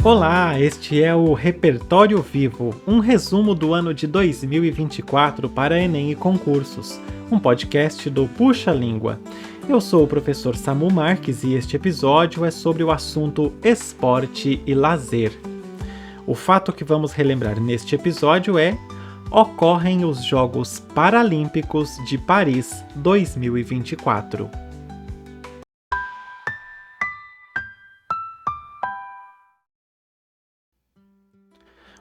Olá, este é o Repertório Vivo, um resumo do ano de 2024 para Enem e concursos, um podcast do Puxa Língua. Eu sou o professor Samu Marques e este episódio é sobre o assunto esporte e lazer. O fato que vamos relembrar neste episódio é: ocorrem os Jogos Paralímpicos de Paris 2024.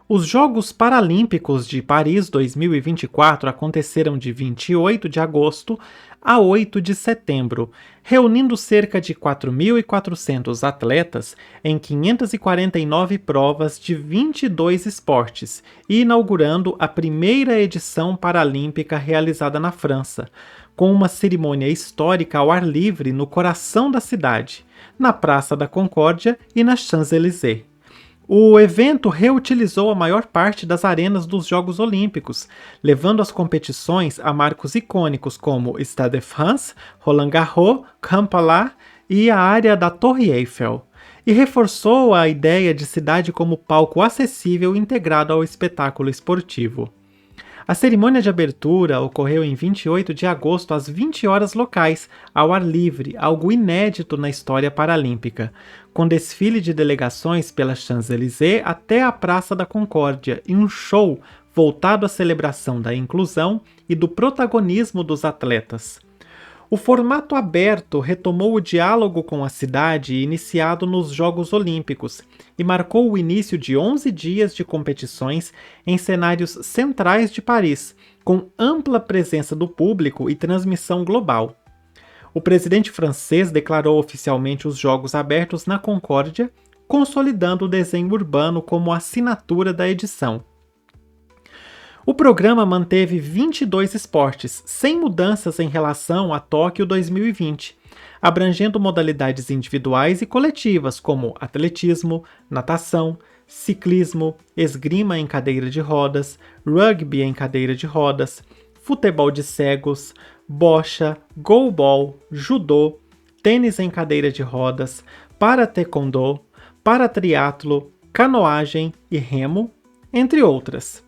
Os Jogos Paralímpicos de Paris 2024 aconteceram de 28 de agosto a 8 de setembro, reunindo cerca de 4.400 atletas em 549 provas de 22 esportes e inaugurando a primeira edição paralímpica realizada na França, com uma cerimônia histórica ao ar livre no coração da cidade, na Praça da Concórdia e na Champs-Élysées. O evento reutilizou a maior parte das arenas dos Jogos Olímpicos, levando as competições a marcos icônicos como Stade de France, Roland Garros, Kampala e a área da Torre Eiffel, e reforçou a ideia de cidade como palco acessível integrado ao espetáculo esportivo. A cerimônia de abertura ocorreu em 28 de agosto às 20 horas locais, ao ar livre, algo inédito na história paralímpica, com desfile de delegações pela Champs-Élysées até a Praça da Concórdia e um show voltado à celebração da inclusão e do protagonismo dos atletas. O formato aberto retomou o diálogo com a cidade iniciado nos Jogos Olímpicos e marcou o início de 11 dias de competições em cenários centrais de Paris, com ampla presença do público e transmissão global. O presidente francês declarou oficialmente os Jogos abertos na Concórdia, consolidando o desenho urbano como assinatura da edição. O programa manteve 22 esportes, sem mudanças em relação a Tóquio 2020, abrangendo modalidades individuais e coletivas como atletismo, natação, ciclismo, esgrima em cadeira de rodas, rugby em cadeira de rodas, futebol de cegos, bocha, goalball, judô, tênis em cadeira de rodas, para-taekwondo, para-triatlo, canoagem e remo, entre outras.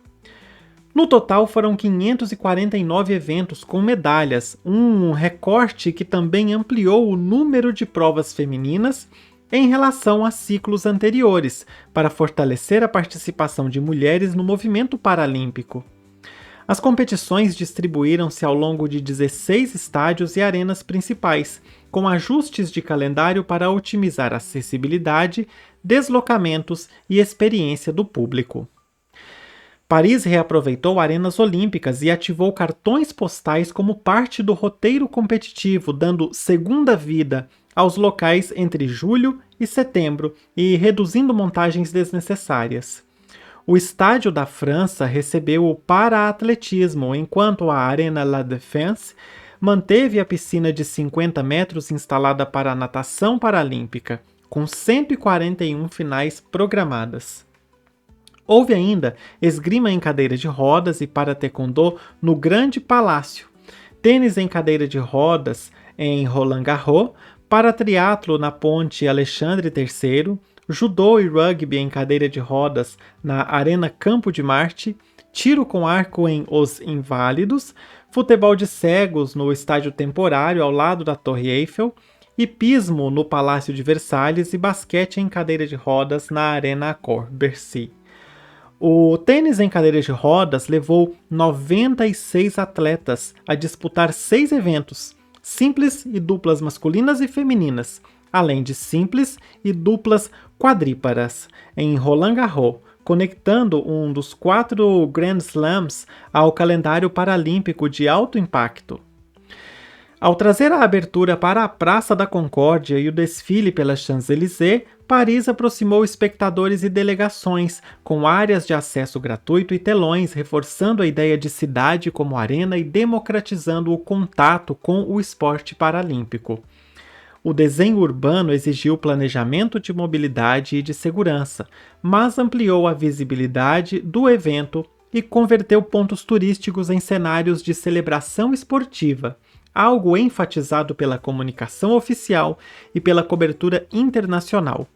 No total foram 549 eventos com medalhas, um recorte que também ampliou o número de provas femininas em relação a ciclos anteriores, para fortalecer a participação de mulheres no movimento paralímpico. As competições distribuíram-se ao longo de 16 estádios e arenas principais, com ajustes de calendário para otimizar acessibilidade, deslocamentos e experiência do público. Paris reaproveitou arenas olímpicas e ativou cartões postais como parte do roteiro competitivo, dando segunda vida aos locais entre julho e setembro e reduzindo montagens desnecessárias. O Estádio da França recebeu o para-atletismo, enquanto a Arena La Défense manteve a piscina de 50 metros instalada para a natação paralímpica, com 141 finais programadas. Houve ainda esgrima em cadeira de rodas e para-taekwondo no Grande Palácio, tênis em cadeira de rodas em Roland Garros, para-triatlo na Ponte Alexandre III, judô e rugby em cadeira de rodas na Arena Campo de Marte, tiro com arco em Os Inválidos, futebol de cegos no estádio temporário ao lado da Torre Eiffel, hipismo no Palácio de Versalhes e basquete em cadeira de rodas na Arena Accor, Bercy. O tênis em cadeira de rodas levou 96 atletas a disputar 6 eventos, simples e duplas masculinas e femininas, além de simples e duplas quadríparas, em Roland Garros, conectando um dos 4 Grand Slams ao calendário paralímpico de alto impacto. Ao trazer a abertura para a Praça da Concórdia e o desfile pela Champs-Élysées, Paris aproximou espectadores e delegações, com áreas de acesso gratuito e telões, reforçando a ideia de cidade como arena e democratizando o contato com o esporte paralímpico. O desenho urbano exigiu planejamento de mobilidade e de segurança, mas ampliou a visibilidade do evento e converteu pontos turísticos em cenários de celebração esportiva, algo enfatizado pela comunicação oficial e pela cobertura internacional.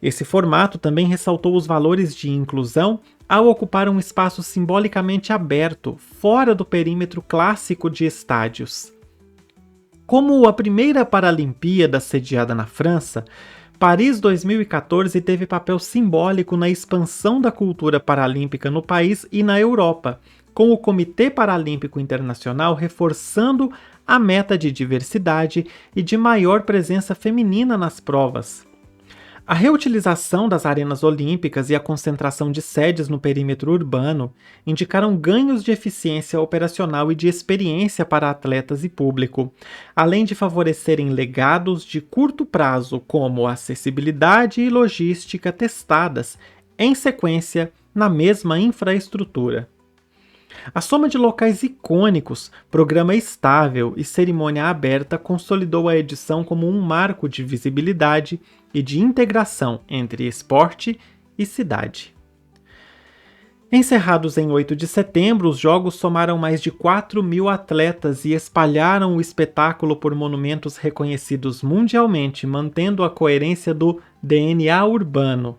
Esse formato também ressaltou os valores de inclusão ao ocupar um espaço simbolicamente aberto, fora do perímetro clássico de estádios. Como a primeira Paralimpíada sediada na França, Paris 2014 teve papel simbólico na expansão da cultura paralímpica no país e na Europa, com o Comitê Paralímpico Internacional reforçando a meta de diversidade e de maior presença feminina nas provas. A reutilização das arenas olímpicas e a concentração de sedes no perímetro urbano indicaram ganhos de eficiência operacional e de experiência para atletas e público, além de favorecerem legados de curto prazo como acessibilidade e logística testadas, em sequência, na mesma infraestrutura. A soma de locais icônicos, programa estável e cerimônia aberta consolidou a edição como um marco de visibilidade e de integração entre esporte e cidade. Encerrados em 8 de setembro, os Jogos somaram mais de 4.000 atletas e espalharam o espetáculo por monumentos reconhecidos mundialmente, mantendo a coerência do DNA urbano.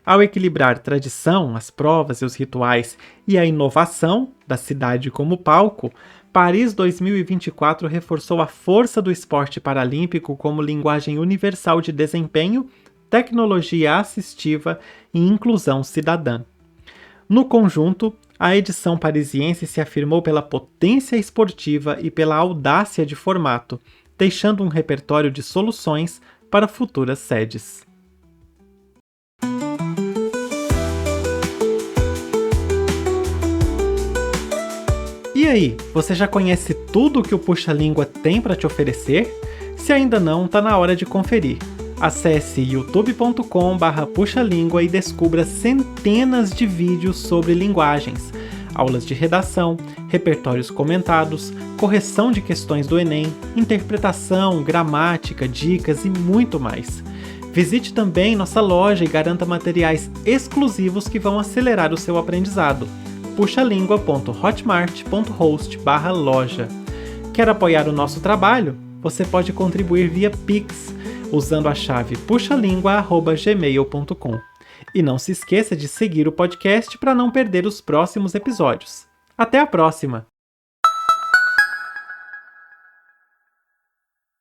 Ao equilibrar tradição, as provas e os rituais e a inovação da cidade como palco, Paris 2024 reforçou a força do esporte paralímpico como linguagem universal de desempenho, tecnologia assistiva e inclusão cidadã. No conjunto, a edição parisiense se afirmou pela potência esportiva e pela audácia de formato, deixando um repertório de soluções para futuras sedes. E aí, você já conhece tudo o que o Puxa Língua tem para te oferecer? Se ainda não, tá na hora de conferir. Acesse youtube.com/puxalíngua e descubra centenas de vídeos sobre linguagens, aulas de redação, repertórios comentados, correção de questões do Enem, interpretação, gramática, dicas e muito mais. Visite também nossa loja e garanta materiais exclusivos que vão acelerar o seu aprendizado. puxalingua.hotmart.host/loja. Quer apoiar o nosso trabalho? Você pode contribuir via Pix, usando a chave puxalingua@gmail.com. E não se esqueça de seguir o podcast para não perder os próximos episódios. Até a próxima!